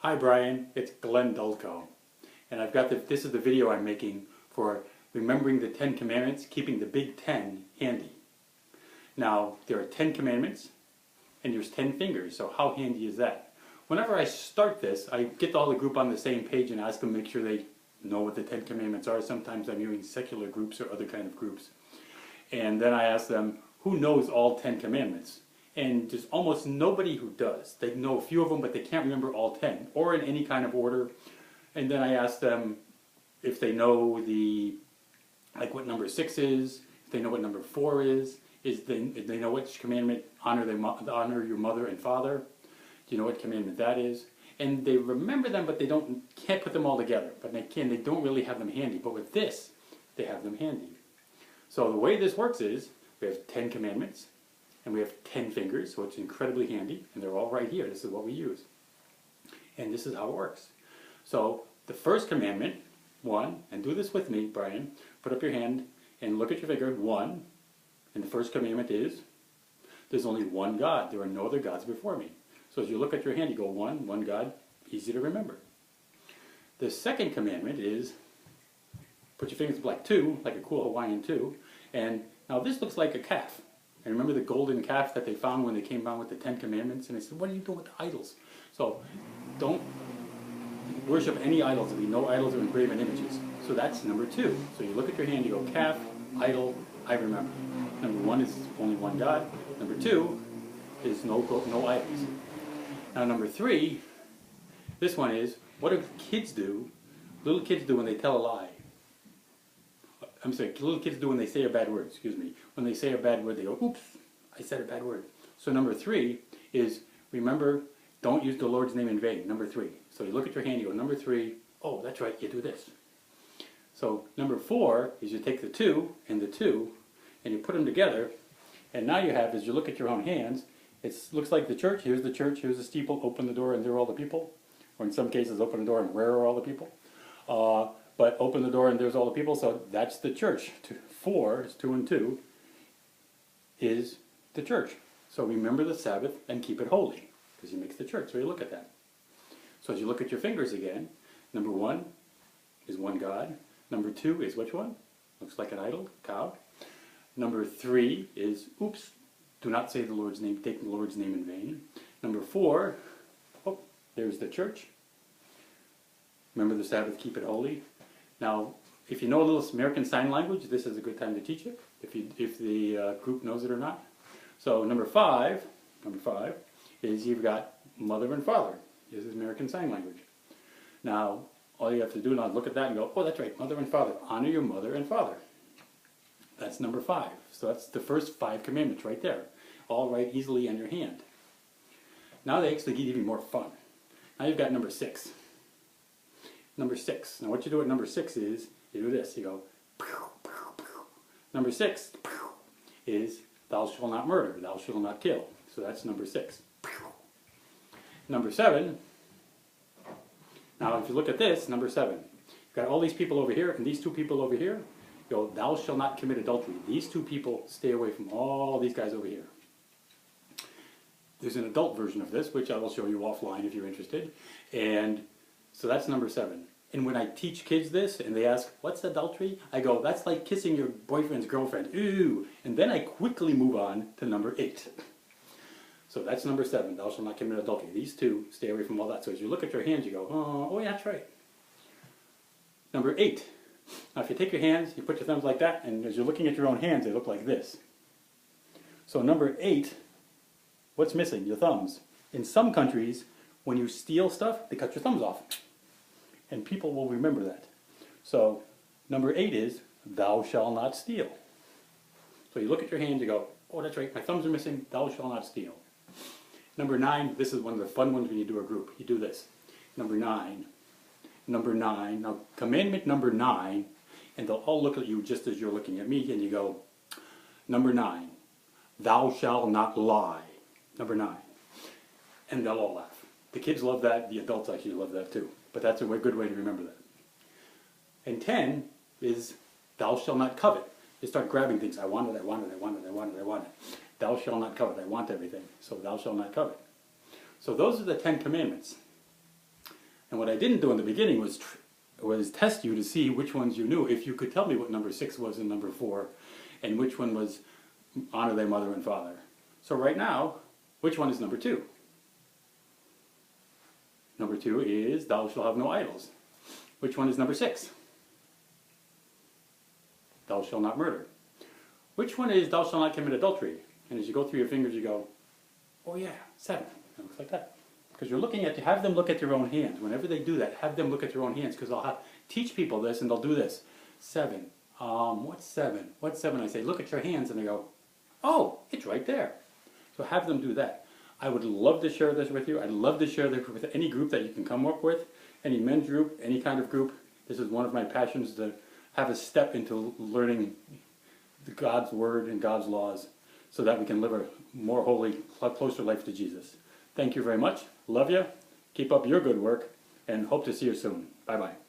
Hi Brian, it's Glenn Dulco, and I've got this is the video I'm making for remembering the 10 Commandments, keeping the Big Ten handy. Now, there are 10 Commandments, and there's 10 fingers, so how handy is that? Whenever I start this, I get all the group on the same page and ask them to make sure they know what the 10 Commandments are. Sometimes I'm using secular groups or other kind of groups. And then I ask them, who knows all 10 Commandments? And there's almost nobody who does. They know a few of them, but they can't remember all 10, or in any kind of order. And then I ask them if they know what number 6 is, if they know what number 4 is, if they know which commandment, honor your mother and father. Do you know what commandment that is? And they remember them, but they can't put them all together. But they don't really have them handy. But with this, they have them handy. So the way this works is, we have 10 commandments, and we have 10 fingers, so it's incredibly handy, and they're all right here. This is what we use. And this is how it works. So the first commandment, 1, and do this with me, Brian, put up your hand and look at your finger, 1, and the first commandment is, there's only one God. There are no other gods before me. So as you look at your hand, you go 1, one God, easy to remember. The second commandment is, put your fingers up like 2, like a cool Hawaiian 2, and now this looks like a calf. And remember the golden calf that they found when they came down with the 10 Commandments? And they said, what are you doing with the idols? So don't worship any idols. There'll be no idols or engraven images. So that's number 2. So you look at your hand, you go calf, idol, I remember. Number 1 is only one God. Number 2 is no idols. Now number 3, this one is, what do kids do, little kids do when they tell a lie? I'm sorry, little kids do when they say a bad word, excuse me. When they say a bad word, they go, oops, I said a bad word. So number 3 is, remember, don't use the Lord's name in vain, number 3. So you look at your hand, you go, number 3, oh, that's right, you do this. So number 4 is you take the 2 and the 2, and you put them together, and now you have, as you look at your own hands, it looks like the church, here's the steeple, open the door and there are all the people. Or in some cases, open the door and where are all the people? But open the door and there's all the people, so that's the church. 4 is 2 and 2 is the church. So remember the Sabbath and keep it holy, because he makes the church, so you look at that. So as you look at your fingers again, number 1 is one God. Number 2 is which one? Looks like an idol, cow. Number 3 is, oops, do not say the Lord's name, take the Lord's name in vain. Number 4, oh, there's the church. Remember the Sabbath, keep it holy. Now, if you know a little American Sign Language, this is a good time to teach it, if the group knows it or not. So number 5 is you've got mother and father. This is American Sign Language. Now, all you have to do now is look at that and go, oh, that's right, mother and father. Honor your mother and father. That's number 5. So that's the first 5 commandments right there. All right easily on your hand. Now they actually get even more fun. Now you've got number 6. Number 6. Now what you do at number 6 is, you do this, you go, pew, pew, pew. Number 6 pew, is, thou shalt not murder, thou shalt not kill. So that's number 6. Pew. Number 7, now if you look at this, number 7, you've got all these people over here and these 2 people over here, you go, thou shalt not commit adultery. These 2 people stay away from all these guys over here. There's an adult version of this, which I will show you offline if you're interested. And so that's number 7. And when I teach kids this and they ask, what's adultery? I go, that's like kissing your boyfriend's girlfriend. Ooh. And then I quickly move on to number 8. So that's number 7. Thou shalt not commit adultery. These 2 stay away from all that. So as you look at your hands, you go, oh yeah, that's right. Number 8. Now if you take your hands, you put your thumbs like that, and as you're looking at your own hands, they look like this. So number 8, what's missing? Your thumbs. In some countries, when you steal stuff, they cut your thumbs off. And people will remember that. So number 8 is, thou shalt not steal. So you look at your hand, you go, oh that's right, my thumbs are missing, thou shalt not steal. Number 9, this is one of the fun ones when you do a group. You do this. Number 9, now commandment number 9, and they'll all look at you just as you're looking at me, and you go, number 9, thou shalt not lie. Number 9. And they'll all laugh. The kids love that, the adults actually love that too. But that's a good way to remember that. And 10 is, thou shalt not covet. You start grabbing things. I want it, I want it, I want it, I want it, I want it. Thou shalt not covet. I want everything. So thou shalt not covet. So those are the 10 commandments. And what I didn't do in the beginning was test you to see which ones you knew. If you could tell me what number 6 was and number 4, and which one was honor thy mother and father. So right now, which one is number 2? Number 2 is thou shalt have no idols. Which one is number 6? Thou shalt not murder. Which one is thou shalt not commit adultery? And as you go through your fingers, you go, oh yeah, 7. It looks like that. Because you're looking at, have them look at their own hands. Whenever they do that, have them look at their own hands. Because I'll teach people this and they'll do this. 7. What's 7? What's 7? I say, look at your hands. And they go, oh, it's right there. So have them do that. I would love to share this with you. I'd love to share this with any group that you can come up with. Any men's group, any kind of group. This is one of my passions, to have a step into learning God's Word and God's laws so that we can live a more holy, closer life to Jesus. Thank you very much. Love you. Keep up your good work and hope to see you soon. Bye-bye.